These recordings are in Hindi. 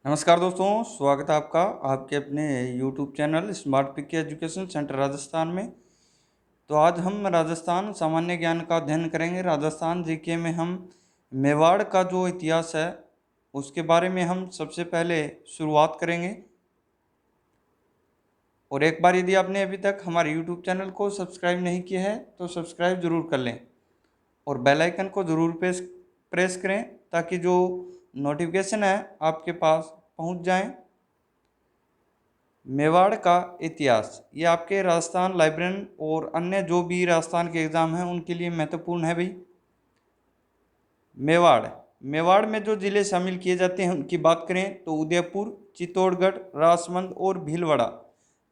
नमस्कार दोस्तों, स्वागत है आपका आपके अपने YouTube channel Smart Pick Education Centre Rajasthan में। तो आज हम राजस्थान सामान्य ज्ञान का अध्ययन करेंगे। राजस्थान जीके में हम मेवाड़ का जो इतिहास है उसके बारे में हम सबसे पहले शुरुआत करेंगे। और एक बार यदि आपने अभी तक हमारे YouTube चैनल को सब्सक्राइब नहीं किया है तो सब्सक्राइब ज़रूर कर लें और बेल आइकन को ज़रूर प्रेस करें ताकि जो नोटिफिकेशन है आपके पास पहुंच जाएं। मेवाड़ का इतिहास ये आपके राजस्थान लाइब्रेरियन और अन्य जो भी राजस्थान के एग्ज़ाम हैं उनके लिए महत्वपूर्ण है भाई। मेवाड़ मेवाड़ में जो ज़िले शामिल किए जाते हैं उनकी बात करें तो उदयपुर, चित्तौड़गढ़, राजसमंद और भीलवाड़ा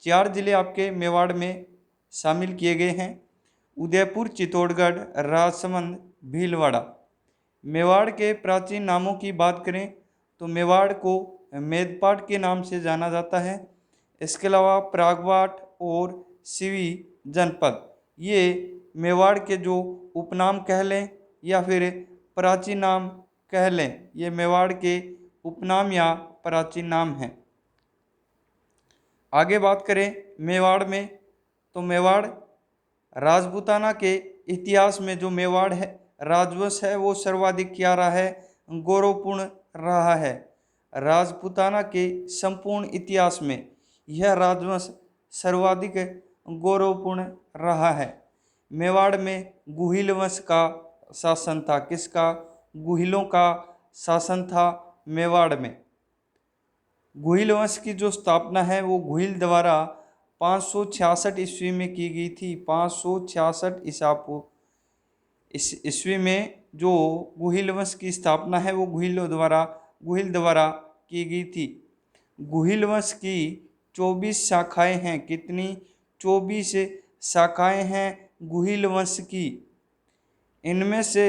4 ज़िले आपके मेवाड़ में शामिल किए गए हैं। उदयपुर, चित्तौड़गढ़, राजसमंद, भीलवाड़ा। मेवाड़ के प्राचीन नामों की बात करें तो मेवाड़ को मेदपाट के नाम से जाना जाता है। इसके अलावा प्रागवाट और सिवी जनपद ये मेवाड़ के जो उपनाम कह लें या फिर प्राचीन नाम कह लें, ये मेवाड़ के उपनाम या प्राचीन नाम हैं। आगे बात करें मेवाड़ में तो मेवाड़ राजपूताना के इतिहास में जो मेवाड़ है राजवंश है वो सर्वाधिक क्या रहा है, गौरवपूर्ण रहा है। राजपूताना के संपूर्ण इतिहास में यह राजवंश सर्वाधिक गौरवपूर्ण रहा है। मेवाड़ में गुहिल वंश का शासन था। किसका? गुहिलों का शासन था मेवाड़ में। गुहिल वंश की जो स्थापना है वो गुहिल द्वारा 566 ईस्वी में की गई थी। 566 ईस्वी में जो गुहिल वंश की स्थापना है वो गुहिल द्वारा की गई थी। गुहिल वंश की 24 शाखाएं हैं। कितनी? 24 शाखाएं हैं गुहिल वंश की। इनमें से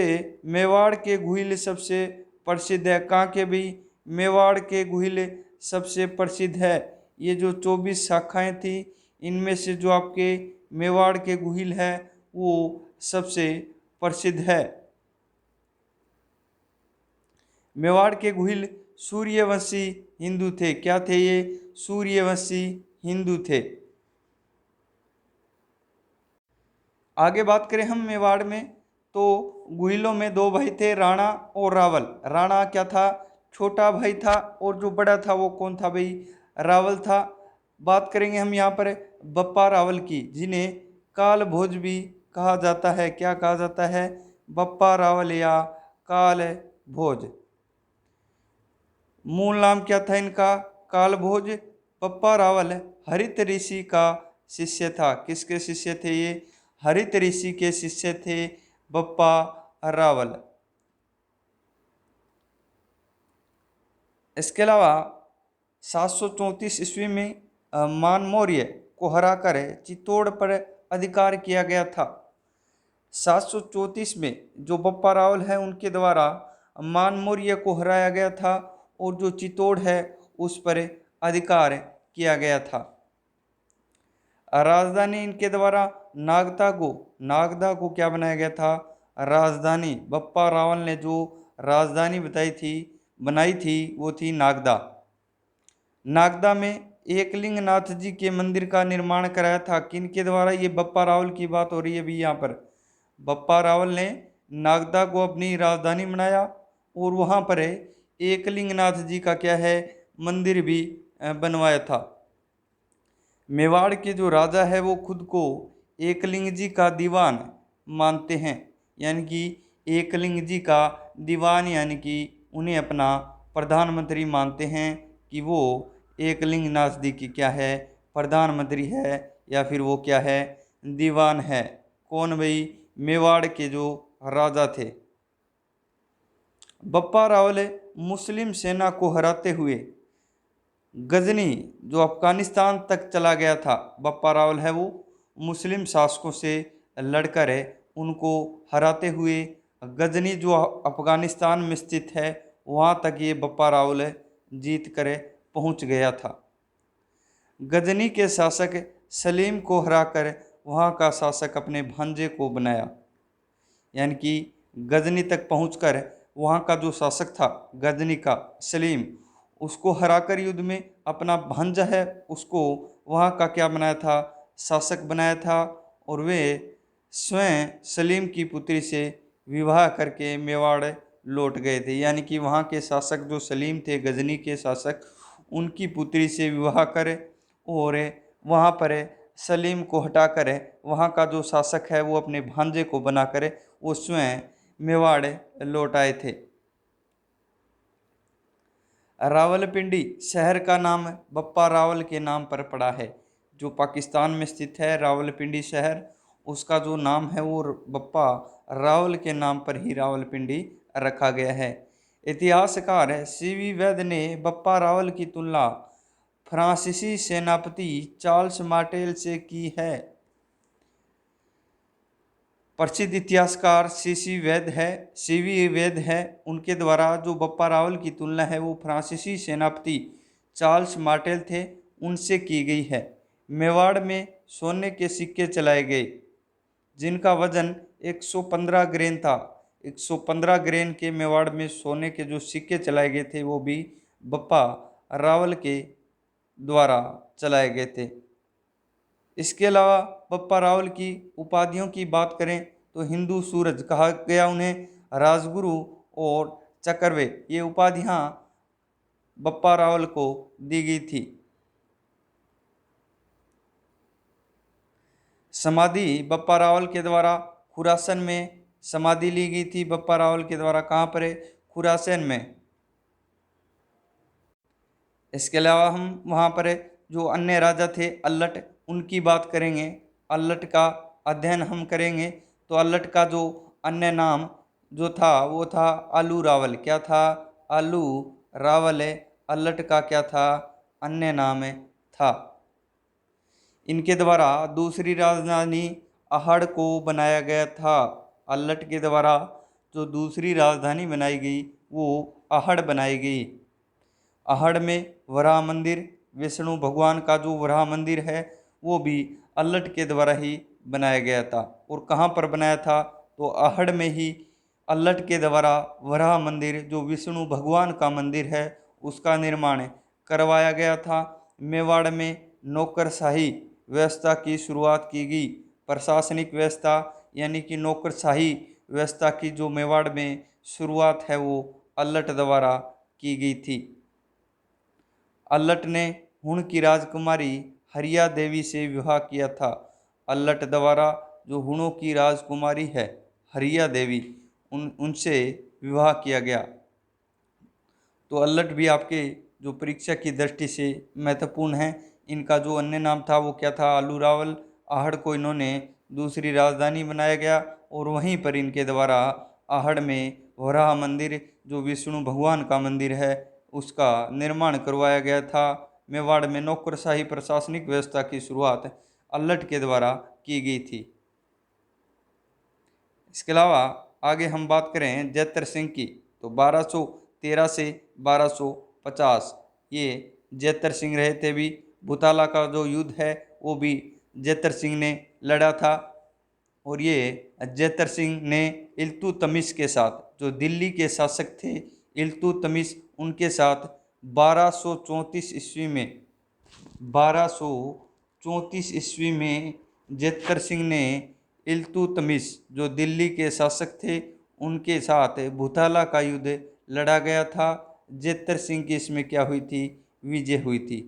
मेवाड़ के गुहिल सबसे प्रसिद्ध है। कहाँ के भी? मेवाड़ के गुहिल सबसे प्रसिद्ध है। ये जो 24 शाखाएं थी इनमें से जो आपके मेवाड़ के गुहिल है वो सबसे प्रसिद्ध है। मेवाड़ के गुहिल सूर्यवंशी हिंदू थे। क्या थे ये? सूर्यवंशी हिंदू थे। आगे बात करें हम मेवाड़ में तो गुहिलों में 2 भाई थे, राणा और रावल। राणा क्या था? छोटा भाई था और जो बड़ा था वो कौन था भाई? रावल था। बात करेंगे हम यहाँ पर बप्पा रावल की, जिन्हें काल भोज भी कहा जाता है। क्या कहा जाता है? बप्पा रावल या काल भोज। मूल नाम क्या था इनका? काल भोज। बप्पा रावल हरित ऋषि का शिष्य था। किसके शिष्य थे ये? हरित ऋषि के शिष्य थे बप्पा रावल। इसके अलावा 734 ईस्वी में मान मौर्य को हराकर चित्तौड़ पर अधिकार किया गया था। 734 में जो बप्पा रावल है उनके द्वारा मान मौर्य को हराया गया था और जो चित्तौड़ है उस पर अधिकार किया गया था। राजधानी इनके द्वारा नागदा को क्या बनाया गया था? राजधानी। बप्पा रावल ने जो राजधानी बनाई थी वो थी नागदा। नागदा में एकलिंगनाथ जी के मंदिर का निर्माण कराया था। किन के द्वारा? ये बप्पा रावल की बात हो रही है भी यहाँ पर। बप्पा रावल ने नागदा को अपनी राजधानी बनाया और वहाँ पर एकलिंगनाथ जी का क्या है, मंदिर भी बनवाया था। मेवाड़ के जो राजा है वो खुद को एकलिंग जी का दीवान मानते हैं, यानी कि एकलिंग जी का दीवान, यानी कि उन्हें अपना प्रधानमंत्री मानते हैं कि वो एकलिंगनाथ जी की क्या है, प्रधानमंत्री है या फिर वो क्या है, दीवान है। कौन भाई? मेवाड़ के जो राजा थे। बप्पा रावल मुस्लिम सेना को हराते हुए गजनी जो अफगानिस्तान तक चला गया था। बप्पा रावल है वो मुस्लिम शासकों से लड़कर उनको हराते हुए गजनी जो अफगानिस्तान में स्थित है वहाँ तक ये बप्पा रावल जीत कर पहुँच गया था। गजनी के शासक सलीम को हराकर वहाँ का शासक अपने भांजे को बनाया, यानी कि गजनी तक पहुँचकर वहाँ का जो शासक था गजनी का सलीम, उसको हराकर युद्ध में अपना भांजा है उसको वहाँ का क्या बनाया था, शासक बनाया था। और वे स्वयं सलीम की पुत्री से विवाह करके मेवाड़ लौट गए थे। यानी कि वहाँ के शासक जो सलीम थे, गजनी के शासक, उनकी पुत्री से विवाह करे और वहाँ पर सलीम को हटाकर वहाँ का जो शासक है वो अपने भांजे को बना करे वो स्वयं मेवाड़ लौट आए थे। रावलपिंडी शहर का नाम बप्पा रावल के नाम पर पड़ा है। जो पाकिस्तान में स्थित है रावलपिंडी शहर, उसका जो नाम है वो बप्पा रावल के नाम पर ही रावलपिंडी रखा गया है। इतिहासकार सीवी वैद ने बप्पा रावल की तुलना फ्रांसीसी सेनापति चार्ल्स मार्टेल से की है। प्रसिद्ध इतिहासकार सीवी वैद है, उनके द्वारा जो बप्पा रावल की तुलना है वो फ्रांसीसी सेनापति चार्ल्स मार्टेल थे उनसे की गई है। मेवाड़ में सोने के सिक्के चलाए गए जिनका वजन 115 ग्रेन था। 115 ग्रेन के मेवाड़ में सोने के जो सिक्के चलाए गए थे वो भी बप्पा रावल के द्वारा चलाए गए थे। इसके अलावा बप्पा रावल की उपाधियों की बात करें तो हिंदू सूरज कहा गया उन्हें, राजगुरु और चक्रवे ये उपाधियां बप्पा रावल को दी गई थी। समाधि बप्पा रावल के द्वारा खुरासन में समाधि ली गई थी। बप्पा रावल के द्वारा कहाँ पर है, खुरासन में। इसके अलावा हम वहाँ पर जो अन्य राजा थे अल्लट, उनकी बात करेंगे। अल्लट का अध्ययन हम करेंगे तो अल्लट का जो अन्य नाम जो था वो था आलू रावल। क्या था, आलू रावल है अल्लट का क्या था, अन्य नाम था। इनके द्वारा दूसरी राजधानी अहड़ को बनाया गया था। अल्लट के द्वारा जो दूसरी राजधानी बनाई गई वो अहड़ बनाई गई। अहड़ में वराह मंदिर, विष्णु भगवान का जो वराह मंदिर है वो भी अल्लट के द्वारा ही बनाया गया था। और कहाँ पर बनाया था, तो अहड़ में ही अल्लट के द्वारा वराह मंदिर जो विष्णु भगवान का मंदिर है उसका निर्माण करवाया गया था। मेवाड़ में नौकरशाही व्यवस्था की शुरुआत की गई। प्रशासनिक व्यवस्था यानी कि नौकरशाही व्यवस्था की जो मेवाड़ में शुरुआत है वो अल्लट द्वारा की गई थी। अल्लट ने हुण की राजकुमारी हरिया देवी से विवाह किया था। अल्लट द्वारा जो हुणों की राजकुमारी है हरिया देवी उनसे विवाह किया गया। तो अल्लट भी आपके जो परीक्षा की दृष्टि से महत्वपूर्ण है। इनका जो अन्य नाम था वो क्या था, आलू रावल। आहड़ को इन्होंने दूसरी राजधानी बनाया गया और वहीं पर इनके द्वारा आहड़ में वराह मंदिर जो विष्णु भगवान का मंदिर है उसका निर्माण करवाया गया था। मेवाड़ में नौकरशाही प्रशासनिक व्यवस्था की शुरुआत अल्लट के द्वारा की गई थी। इसके अलावा आगे हम बात करें जैतर सिंह की, तो 1213 से 1250 ये जैतर सिंह रहे थे। भी भुताला का जो युद्ध है वो भी जैतर सिंह ने लड़ा था। और ये जैतर सिंह ने इल्तुतमिश के साथ, जो दिल्ली के शासक थे इल्तुतमिश, उनके साथ 1234 ईस्वी में 1234 ईस्वी में जैतर सिंह ने इल्तुतमिश जो दिल्ली के शासक थे उनके साथ भुताला का युद्ध लड़ा गया था। जैतर सिंह की इसमें क्या हुई थी, विजय हुई थी।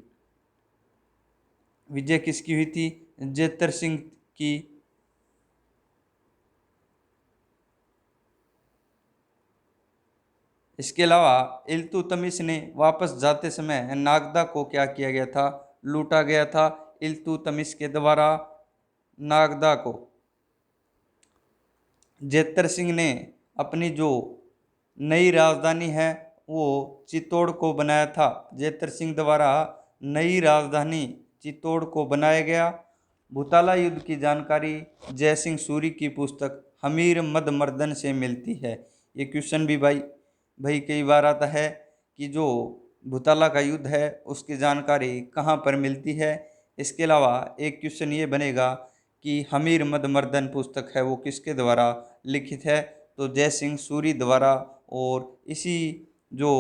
विजय किसकी हुई थी, जैतर सिंह की। इसके अलावा इल्तुतमिश ने वापस जाते समय नागदा को क्या किया गया था, लूटा गया था इल्तुतमिश के द्वारा नागदा को। जैतर सिंह ने अपनी जो नई राजधानी है वो चित्तौड़ को बनाया था। जैतर सिंह द्वारा नई राजधानी चित्तौड़ को बनाया गया। भुताला युद्ध की जानकारी जयसिंह सूरी की पुस्तक हमीर मद मर्दन से मिलती है। ये क्वेश्चन भी भाई कई बार आता है कि जो भुताला का युद्ध है उसकी जानकारी कहाँ पर मिलती है। इसके अलावा एक क्वेश्चन ये बनेगा कि हमीर मद मर्दन पुस्तक है वो किसके द्वारा लिखित है, तो जयसिंह सूरी द्वारा। और इसी जो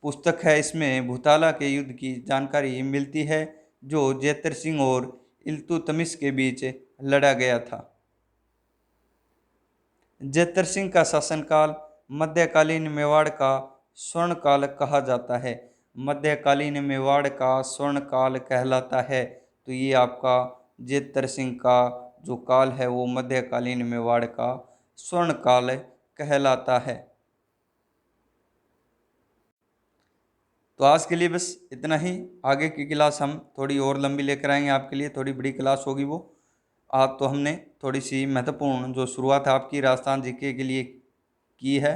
पुस्तक है। इसमें भूताला के युद्ध की जानकारी मिलती है जो जेतर सिंह और इल्तुतमिश के बीच लड़ा गया था। जेतर सिंह का शासनकाल मध्यकालीन मेवाड़ का स्वर्ण काल कहा जाता है। मध्यकालीन मेवाड़ का स्वर्ण काल कहलाता है। तो ये आपका जेतर सिंह का जो काल है वो मध्यकालीन मेवाड़ का स्वर्ण काल कहलाता है। तो आज के लिए बस इतना ही। आगे की क्लास हम थोड़ी और लंबी लेकर आएंगे आपके लिए, थोड़ी बड़ी क्लास होगी वो। आज तो हमने थोड़ी सी महत्वपूर्ण जो शुरुआत आपकी राजस्थान जीके के लिए की है,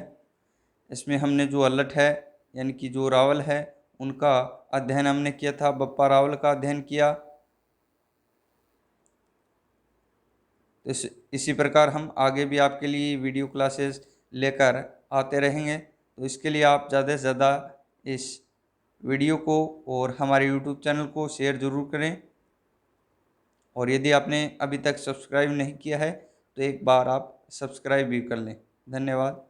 इसमें हमने जो अल्लट है यानी कि जो रावल है उनका अध्ययन हमने किया था, बप्पा रावल का अध्ययन किया। तो इसी प्रकार हम आगे भी आपके लिए वीडियो क्लासेस लेकर आते रहेंगे। तो इसके लिए आप ज़्यादा से ज़्यादा इस वीडियो को और हमारे यूट्यूब चैनल को शेयर ज़रूर करें। और यदि आपने अभी तक सब्सक्राइब नहीं किया है तो एक बार आप सब्सक्राइब भी कर लें। धन्यवाद।